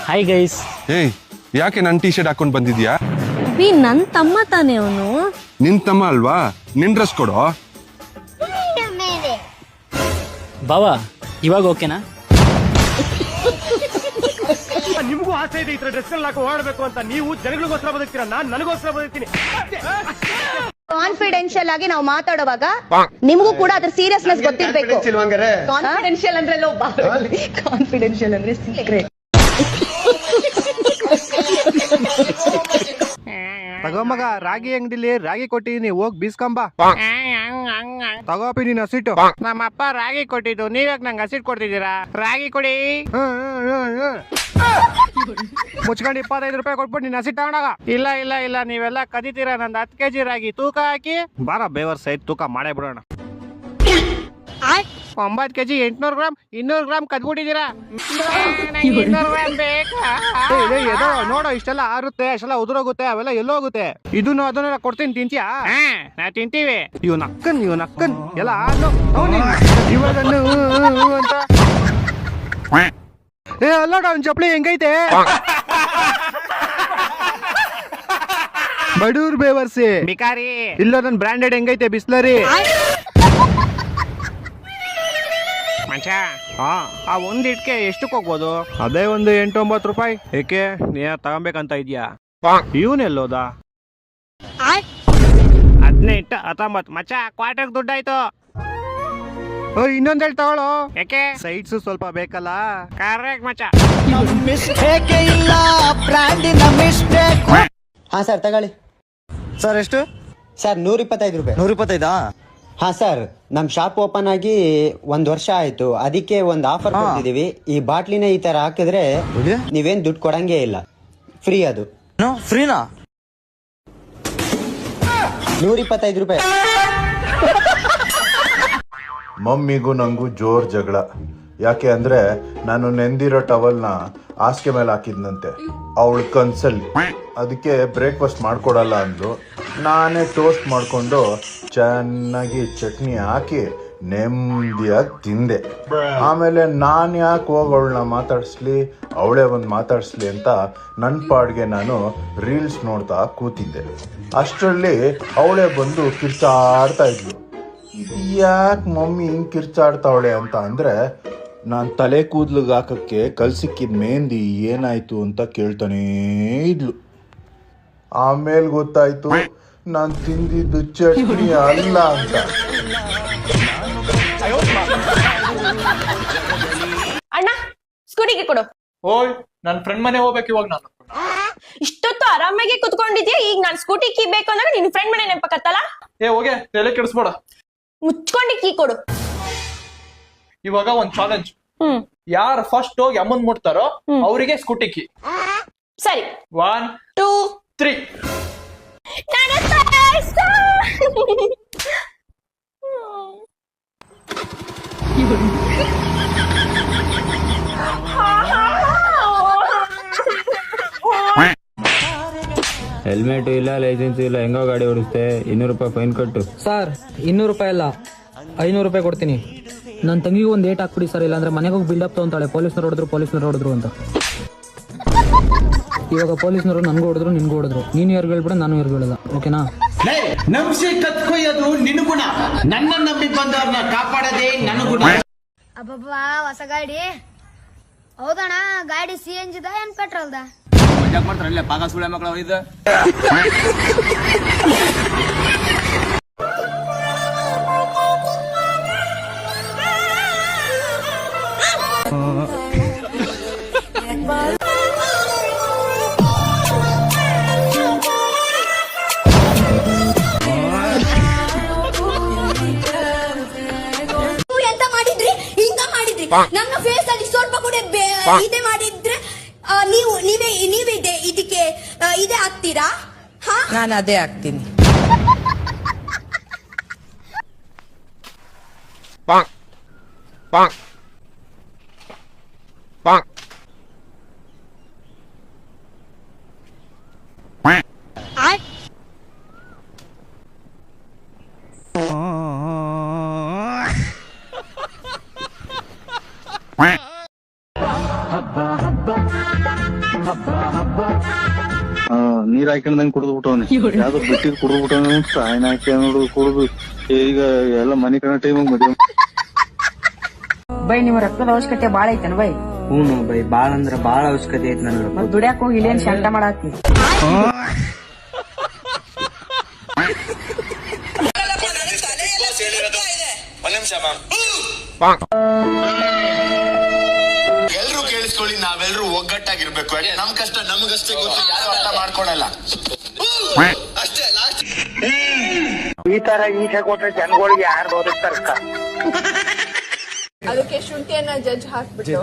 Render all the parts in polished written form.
Hi guys. ಏಯ್, ಯಾಕೆ ನನ್ನ ಟೀ ಶರ್ಟ್ ಹಾಕೊಂಡ್ ಬಂದಿದ್ಯಾ? ನನ್ ತಮ್ಮ ತಾನೇ ಅವನು. ನಿನ್ ತಮ್ಮ ಅಲ್ವಾ? ನಿನ್ ಡ್ರೆಸ್ ಕೊಡೋ. ಬಾವಾ, ಇವಾಗ ಓಕೆನಾ? ನಿಮಗೂ ಆಸೆ ಇದೆ ಈ ತರ ಡ್ರೆಸ್ ಎಲ್ಲ ಓಡಬೇಕು ಅಂತ. ನೀವು ಜನಗಳಿಗೋಸ್ಕರ ಬದುಕ್ತೀರಾ, ನಾನ್ ನನಗೋಸ್ಕರ ಬದುಕ್ತೀನಿ. ಕಾನ್ಫಿಡೆನ್ಶಿಯಲ್ ಆಗಿ ನಾವು ಮಾತಾಡುವಾಗ ನಿಮಗೂ ಕೂಡ ಅದ್ರ ಸೀರಿಯಸ್ನೆಸ್ ಗೊತ್ತಿರ್ಬೇಕು. ಕಾನ್ಫಿಡೆನ್ಶಿಯಲ್ ಅಂದ್ರೆ ಕಾನ್ಫಿಡೆನ್ಶಿಯಲ್ ಅಂದ್ರೆ ಸೀಕ್ರೆಟ್. ತಗೊಂಬಗ, ರಾಗಿ ಅಂಗಡಿಲಿ ರಾಗಿ ಕೊಟ್ಟಿದೀನಿ, ಹೋಗ್ ಬೀಸ್ಕೊಂಬ. ತಗೋಪಿ ನೀನ್ ಹಸಿಟ್ಟು. ನಮ್ಮಪ್ಪ ರಾಗಿ ಕೊಟ್ಟಿದ್ದು, ನೀವ್ಯಾಕ ನಂಗೆ ಹಸಿಟ್ಟು ಕೊಡ್ತಿದ್ದೀರಾ? ರಾಗಿ ಕೊಡಿ. ಮುಚ್ಕೊಂಡು 25 ರೂಪಾಯಿ ಕೊಟ್ಬಿಟ್ಟು ನೀನ್ ಹಸಿಟ್ಟು ತಗೊಂಡಾಗ. ಇಲ್ಲ ಇಲ್ಲ ಇಲ್ಲ, ನೀವೆಲ್ಲ ಕದಿತೀರಾ. ನಂದು 10 kg ರಾಗಿ ತೂಕ ಹಾಕಿ ಬಾರ, ಬೇವರ್ ಸೈಡ್ ತೂಕ ಮಾಡೇ ಬಿಡೋಣ. 9 kg 800 ಗ್ರಾಮ್ 200 ಗ್ರಾಮ್ ಕದ್ಬಿಟ್ಟಿದ್ದೀರಾ. 200 ಗ್ರಾಮ್ ಬೇಕಾ? ನೋಡೋ, ಇಷ್ಟೆಲ್ಲ ಆರುತ್ತೆ, ಅಷ್ಟೆಲ್ಲ ಉದುರೋಗುತ್ತೆ, ಅವೆಲ್ಲ ಎಲ್ಲೋಗುತ್ತೆ. ಇದನ್ನು ಅದನ್ನೆಲ್ಲ ಕೊಡ್ತೀನಿ, ತಿಂತೀಯಾ? ನಾ ತಿಂತೀವಿ. ಇವ್ ನಕ್ಕನ್ ಎಲ್ಲ ಇವಾಗ ಅಂತ. ಏ ಅಲ್ಲೋಡ, ಅವ್ನ್ ಚಪ್ಪಲಿ ಹೆಂಗೈತೆ? ಬಡೂರ್ ಬೇವರ್ಸಿ ಬಿಕಾರಿ. ಇಲ್ಲ, ನನ್ ಬ್ರಾಂಡೆಡ್ ಹೆಂಗೈತೆ? ಬಿಸ್ಲರಿ. ಆ ಒಂದ್ ಇಟ್ಕೆ ಎಷ್ಟಕ್ಕೆ ಹೋಗ್ಬೋದು? ಅದೇ ಒಂದು 8-9 ರೂಪಾಯಿ. ಏಕೆ, ನೀ ತಗೊಂಬೇಕಂತ ಇದ್ಯಾ? ಇವನೆಲ್ಲೋದ? 18 19 ಮಚ್ಚ, ಕ್ವಾರ್ಟರ್ ದುಡ್ಡಾಯ್ತು. ಇನ್ನೊಂದ್ ಹೇಳಿ ತಗೊಳ್ಳೋ. ಯಾಕೆ? ಸೈಡ್ಸ್ ಸ್ವಲ್ಪ ಬೇಕಲ್ಲ. ಕರೆಕ್ಟ್ ಮಚ್ಚ. ಹಾ ಸರ್, ತಗೊಳ್ಳಿ ಸರ್. ಎಷ್ಟು ಸರ್? 125 ರೂಪಾಯಿ. 125? ಹಾ ಸರ್, ನಮ್ ಶಾಪ್ ಓಪನ್ ಆಗಿ 1 ವರ್ಷ ಆಯ್ತು. ಅದಕ್ಕೆ ಒಂದು ಆಫರ್ ಕೊಡ್ತಿದೀವಿ. ಈ ಬಾಟ್ಲಿನ ಈ ತರ ಹಾಕಿದ್ರೆ ನೀವೇನ್ ದುಡ್ಡು ಕೊಡಂಗೇ ಇಲ್ಲ, ಫ್ರೀ. ಅದು ಫ್ರೀನಾ? 125 ರೂಪಾಯಿ. ಮಮ್ಮಿಗೂ ನಂಗೂ ಜೋರ್ ಜಗಳ. ಯಾಕೆ ಅಂದ್ರೆ ನಾನು ನೆಂದಿರೋ ಟವಲ್ನ ಹಾಸಿಗೆ ಮೇಲೆ ಹಾಕಿದ್ನಂತೆ ಅವಳ ಕನ್ಸಲ್ಲಿ. ಅದಕ್ಕೆ ಬ್ರೇಕ್ಫಾಸ್ಟ್ ಮಾಡ್ಕೊಡಲ್ಲ ಅಂದ್ಲು. ನಾನೇ ಟೋಸ್ಟ್ ಮಾಡ್ಕೊಂಡು ಚೆನ್ನಾಗಿ ಚಟ್ನಿ ಹಾಕಿ ನೆಮ್ಮದಿಯಾಗಿ ತಿಂದೆ. ಆಮೇಲೆ ನಾನು ಯಾಕೆ ಹೋಗಿ ಅವಳನ್ನ ಮಾತಾಡಿಸ್ಲಿ, ಅವಳೇ ಒಂದು ಮಾತಾಡಿಸ್ಲಿ ಅಂತ ನನ್ನ ಪಾಡ್ಗೆ ನಾನು ರೀಲ್ಸ್ ನೋಡ್ತಾ ಕೂತಿದ್ದೆ. ಅಷ್ಟರಲ್ಲಿ ಅವಳೇ ಬಂದು ಕಿರ್ಚಾಡ್ತಾ ಇದ್ಲು. ಯಾಕೆ ಮಮ್ಮಿ ಹಿಂಗೆ ಕಿರ್ಚಾಡ್ತಾವಳೆ ಅಂತ ಅಂದರೆ, ನಾನು ತಲೆ ಕೂದಲಿಗೆ ಹಾಕಕ್ಕೆ ಕಲ್ಸಿಕ್ಕಿದ ಮೆಹಂದಿ ಏನಾಯ್ತು ಅಂತ ಕೇಳ್ತಾನೇ ಇದ್ಲು. ಆಮೇಲೆ ಗೊತ್ತಾಯ್ತು ನಾನು ತಿಂದಿದ್ದು ಚಟ್ನಿ ಅಲ್ಲ ಅಂತ. ಅಣ್ಣ, ಸ್ಕೂಟಿಗೆ ಕೊಡು. ಓಯ್, ನನ್ನ ಫ್ರೆಂಡ್ ಮನೆ ಹೋಗ್ಬೇಕು ಇವಾಗ. ನಾನು ಇಷ್ಟೊತ್ತು ಆರಾಮಾಗಿ ಕುತ್ಕೊಂಡಿದ್ಯಾ, ಈಗ ನಾನ್ ಸ್ಕೂಟಿ ಕೀ ಬೇಕು ಅಂದ್ರೆ ನಿನ್ ಫ್ರೆಂಡ್ ಮನೆ ನೆನಪಕತ್ತಲ್ಲ. ಏ ಹೋಗೆ, ತಲೆ ಕೆಡಿಸ್ಬೇಡ. ಮುಚ್ಕೊಂಡು ಕೀ ಕೊಡು. ಇವಾಗ ಒಂದ್ ಚಾಲೆಂಜ್. ಯಾರು ಫಸ್ಟ್ ಹೋಗಿ ಅಮ್ಮನ್ ಮುಟ್ತಾರೋ ಅವರಿಗೆ ಸ್ಕೂಟಿ ಕೀ. ಸರಿ, 1 2 3. ಹೆಲ್ಮೆಟ್ ಇಲ್ಲ, ಲೈಸೆನ್ಸ್ ಇಲ್ಲ, ಹೆಂಗೋ ಗಾಡಿ ಓಡಿಸ್ತೆ. 200 ರೂಪಾಯಿ ಫೈನ್ ಕಟ್ಟು. ಸರ್, 200 ರೂಪಾಯಿ ಅಲ್ಲ, 500 ರೂಪಾಯಿ ಕೊಡ್ತೀನಿ. ನನ್ನ ತಂಗಿಗೂ ಒಂದು ಏಟ್ ಹಾಕ್ಬಿಡಿ ಸರ್, ಇಲ್ಲಾಂದ್ರೆ ಮನೆಗೆ ಹೋಗಿ ಬಿಲ್ಡಪ್ ತಗೊಂತಾಳೆ. ಪೊಲೀಸ್ನವ್ರು ಹೊಡೆದ್ರು ಅಂತ. ಇವಾಗ ಪೊಲೀಸ್ನವರು ನನ್ಗೂ ಹೊಡೆದ್ರು, ನಿನ್ಗೂ ಹೊಡೆದ್ರು. ನೀನು ಯಾರು ಹೇಳ್ಬಿಡ, ನಾನು ಯಾರು ಹೇಳಲ್ಲ. ಓಕೆನಾ? ನಂಬಿಸಿ ಕತ್ಕೊಯ್ಯೋದು ನಿನ್ನ ಗುಣ, ನನ್ನ ನಂಬಿ ಬಂದವ್ರನ್ನ ಕಾಪಾಡೋದೇ ನನ್ನ ಗುಣ. ಅಬ್ಬಬ್ಬಾ, ಹೊಸ ಗಾಡಿ ಹೌದಣ್ಣ? ಗಾಡಿ CNG ದ ಏನ್ ಪೆಟ್ರೋಲ್ ದ? ಮಜಾಕ್ ಮಾಡ್ತಾರಲ್ಲ ಪಾಗ ಸುಳ್ಳೆ ಮಕ್ಕಳು ಇದು. ಎಂತ ಮಾಡಿದ್ರಿ? ಹಿಂಗ ಮಾಡಿದ್ರಿ? ನನ್ನ ಫೇಸ್ ಅಲ್ಲಿ ಸ್ವಲ್ಪ ಕೂಡ ಇದೇ ಮಾಡಿದ್ರೆ ನೀವೇ ಇದಕ್ಕೆ ಇದೇ ಹಾಕ್ತೀರಾ? ನಾನು ಅದೇ ಹಾಕ್ತೀನಿ. ಹಾಕೊಂಡಂಗ್ ಕುಡಿದು ಬಿಟ್ಟವನೆ ಯಾವ್ದು ಬಿಟ್ಟಿದ್ ಕುಡಿದು ಬಿಟ್ಟವನೆ ಸಾಯಿನ ಹಾಕಿ ನೋಡು ಕುಡಿದು ಈಗ ಎಲ್ಲ ಮನೆ ಕಣ ಟೈಮ್ ಮದುವೆ. ಬೈ ನಿಮ್ಮ ರಕ್ತದ ಅವಶ್ಯಕತೆ ಬಾಳ ಐತೇನ ಬೈ? ಹ್ಞೂ ಬೈ, ಬಾಳ ಅಂದ್ರ ಬಾಳ ಅವಶ್ಯಕತೆ ಐತಿ ನನಗೆ. ದುಡ್ಯಾಕ ಹೋಗಿ ಇಲ್ಲೇನ್ ಶಾಂತ ಮಾಡಾತಿ? ಎಲ್ರು ಕೇಳಿಸ್ಕೊಳ್ಳಿ, ನಾವೆಲ್ರು ಒಗ್ಗಟ್ಟಾಗಿರ್ಬೇಕು. ನಮ್ ಕಷ್ಟ ನಮಗಷ್ಟೇ ಗೊತ್ತು, ಯಾರು ಅರ್ಥ ಮಾಡ್ಕೊಳಲ್ಲ ಅಷ್ಟೇ. ಲಾಸ್ಟ್ ಈ ತರ ಹಿಂಸೆ ಕೊಟ್ರೆ ಜನಗಳಿಗೆ ಯಾರು ಬದುಕ್ತಾರ? ಅದಕ್ಕೆ ಶುಂಠಿಯನ್ನ ಜಜ್ಜಿ ಹಾಕ್ಬಿಟ್ಟು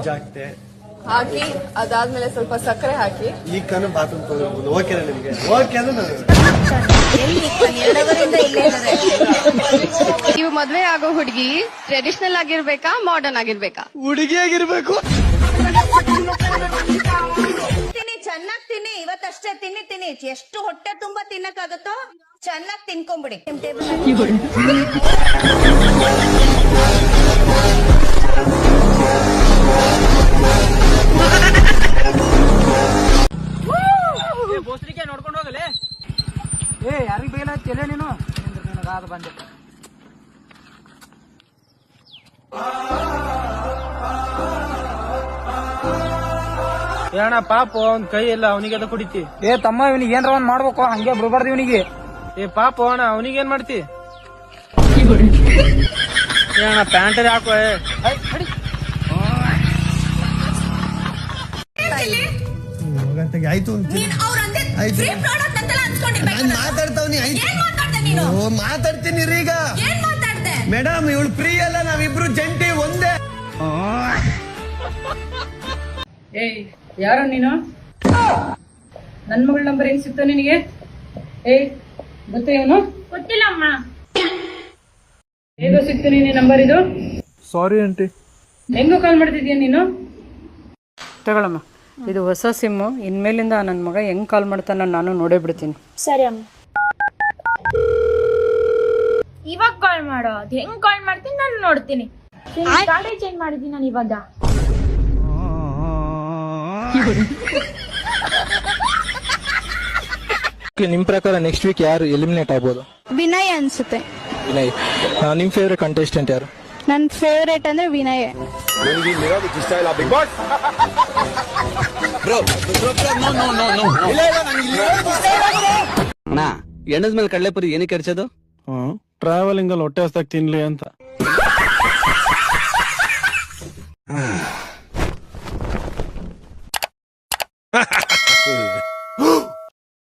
ಹಾಕಿ ಅದಾದ್ಮೇಲೆ ಸ್ವಲ್ಪ ಸಕ್ಕರೆ ಹಾಕಿ ನೀವು ಮದ್ವೆ ಆಗೋ ಹುಡುಗಿ ಟ್ರೆಡಿಷನಲ್ ಆಗಿರ್ಬೇಕಾ ಮಾಡರ್ನ್ ಆಗಿರ್ಬೇಕಾ? ಹುಡುಗಿ ಆಗಿರ್ಬೇಕು. ತಿನ್ನಿ, ಚೆನ್ನಾಗ್ ತಿನ್ನಿ. ಇವತ್ತಷ್ಟೇ ತಿನ್ನಿ. ಎಷ್ಟು ಹೊಟ್ಟೆ ತುಂಬಾ ತಿನ್ನಕ್ಕಾಗತ್ತೋ ಚೆನ್ನಾಗ್ ತಿನ್ಕೊಂಬಿಡಿ. ನೋಡ್ಕೊಂಡು ಹೋಗಲೇ. ಯಾರಿಗ್ ಬೇಡ ಚೆಲೆ ನೀನು ನನಗಾದ ಬಂದೆ. ಏನ ಪಾಪ ಅವ್ನ್ ಕೈ ಇಲ್ಲ, ಅವನಿಗೆ ಅದ ಕುಡಿತಿ. ತಮ್ಮ ಇವನಿಗೆ ಏನ್ರ ಒಂದ್ ಮಾಡ್ಬೇಕು, ಹಂಗೆ ಬಿಡ್ಬಾರ್ದು ಇವನಿಗೆ. ಪಾಪ ಅಣ್ಣ ಅವನಿಗೆ ಏನ್ ಮಾಡ್ತಿ? ಏನ ಪ್ಯಾಂಟ್ ಹಾಕೋ. ಆಯ್ತು ಮಾತಾಡ್ತೀನಿ ಈಗ. ಮೇಡಮ್ ಇವಳು ಫ್ರೀ ಅಲ್ಲ, ನಾವಿಬ್ರು ಜಂಟಿ ಒಂದೇ. ಯಾರು ನೀನು? ನನ್ ಮಗಳ ನಂಬರ್ ಹೆಂಗ್ ಸಿಕ್ತು ನಿನಗೆ? ಗೊತ್ತ ಇವನು? ಗೊತ್ತಿಲ್ಲ ಅಮ್ಮ. ಹೇಗೋ ಸಿಕ್ತು ನೀನು ನಂಬರ್ ಇದು? Sorry aunty. ಹೆಂಗೋ ಕಾಲ್ ಮಾಡ್ತಿದ್ಯಾ ನೀನು? ತಗೊಳಮ್ಮ, ಇದು ಹೊಸ ಸಿಮ್ಮು. ಇನ್ಮೇಲಿಂದ ನನ್ನ ಮಗ ಹೆಂಗ್ ಕಾಲ್ ಮಾಡ್ತಾನ ನಾನು ನೋಡೇ ಬಿಡ್ತೀನಿ. ಸರಿ ಅಮ್ಮ. ಇವಾಗ ಕಾಲ್ ಮಾಡೋ. ಅದ್ ಹೆಂಗ್ ಕಾಲ್ ಮಾಡ್ತೀನಿ ನಾನು ನೋಡ್ತೀನಿ. ಗಾಡಿ ಚೇಂಜ್ ಮಾಡಿದ್ದೀನಿ ನಾನು ಇವಾಗ. ನಿಮ್ ಪ್ರಕಾರ ನೆಕ್ಸ್ಟ್ ವೀಕ್ ಯಾರು ಎಲಿಮಿನೇಟ್ ಆಗ್ಬೋದು? ವಿನಯ್ ಅನ್ಸುತ್ತೆ. ವಿನಯ್. ನಿಮ್ ಫೇವ್ರೆಟ್ ಕಂಟೆಸ್ಟೆಂಟ್ ಯಾರು? ನನ್ನ ಫೇವ್ರೇಟ್ ಅಂದ್ರೆ ವಿನಯ್. ಎಣ್ಣದ ಮೇಲೆ ಕಡಲೆಪುರಿ ಏನಕ್ಕೆ ಕರ್ಸೋದು? ಟ್ರಾವೆಲಿಂಗ್ ಅಲ್ಲಿ ಹೊಟ್ಟೆ ಹಸ್ದಾಗ ತಿನ್ಲಿ ಅಂತ.